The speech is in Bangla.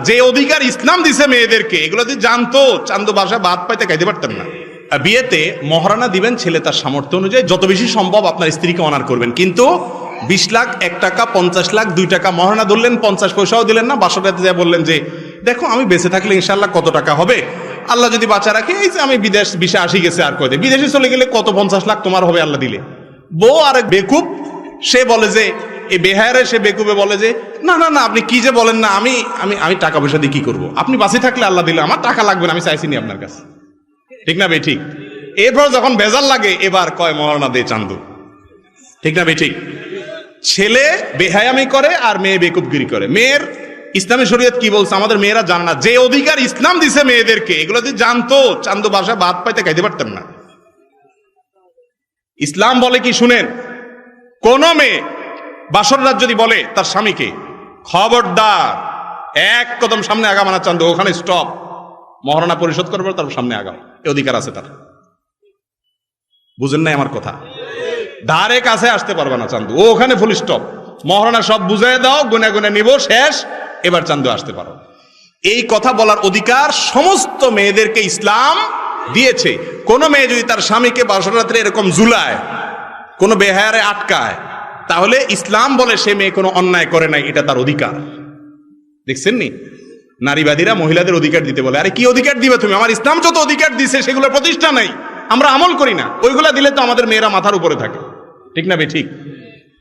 যে অধিকার ইসলাম দিছে মেয়েদেরকে, এগুলো যদি জানতো, চান্দু বাসায় ভাত পাইতে খাইতে পারতেন না। বিয়েতে মহারানা দিবেন, ছেলে তার সামর্থ্য অনুযায়ী যত বেশি সম্ভব আপনার স্ত্রীকে অনার করবেন, কিন্তু 20 লাখ 1 টাকা, 50 লাখ 2 টাকা মহারানা ধরলেন, 50 পয়সাও দিলেন না। বাসরাতে যা বললেন যে দেখো আমি বেঁচে থাকলে ইনশাল্লাহ কত টাকা হবে, আল্লাহ যদি বাঁচা রাখে, এই যে আমি বিদেশ ভিসা আসি গেছে, আর কয়দিন বিদেশে চলে গেলে কত 50 লাখ তোমার হবে আল্লাহ দিলে। বউ আরেক বেকুব, সে বলে যে এই বেহায়ারে, সে বেকুবে বলে যে না না না আপনি কি যে বলেন না, আমি আমি আমি টাকা পয়সা দিয়ে কি করবো, আপনি বাঁচে থাকলে আল্লাহ দিলে, আমার টাকা লাগবে না, আমি চাইছি নি আপনার কাছে। ঠিক না ভাই? ঠিক। এরপর যখন ভেজাল লাগে এবার কয় মহারণা দে চান্দু। ঠিক না ভাই? ঠিক। ছেলে বেহায়ামি করে আর মেয়ে বেকুবগিরি করে। মেয়ের ইসলামী শরীয়ত কি বলছে আমাদের মেয়েরা জানে না। যে অধিকার ইসলাম দিছে মেয়েদেরকে, এগুলো যদি জানতো, চান্দু বাসায় ভাত পাইতে খাইতে পারতেন না। ইসলাম বলে কি শুনেন, কোন মেয়ে বাসর রাত যদি বলে তার স্বামীকে, খবরদার এক কদম সামনে আগাম না চান্দু, ওখানে স্টপ, মহারণা পরিশোধ করবে তার সামনে আগাম, এ অধিকার আছে তার। বুঝেন নাই আমার কথা? ধারে কাছে আসতে পারবে না চান্দু, ও ওখানে ফুল স্টপ, মহারণা সব বুঝাই দাও, গুনে গুনে নিব, শেষ, এবার চান্দু আসতে পারো। এই কথা বলার অধিকার সমস্ত মেয়েদেরকে ইসলাম দিয়েছে। কোন মেয়ে যদি তার স্বামীকে বাসর রাত্রে এরকম ঝুলায়, কোন বেহায়ারে আটকায়, তাহলে ইসলাম বলে সে মেয়ে কোনো অন্যায় করে নাই, এটা তার অধিকার। দেখছেন নি, নারীবাদীরা মহিলাদের অধিকার দিতে বলে, আরে কি অধিকার দিবে তুমি? আমার ইসলাম যত অধিকার দিছে সেগুলোর প্রতিষ্ঠা নাই, আমরা আমল করি না, ওইগুলা দিলে তো আমাদের মেয়েরা মাথার উপরে থাকে। ঠিক না ভাই? ঠিক।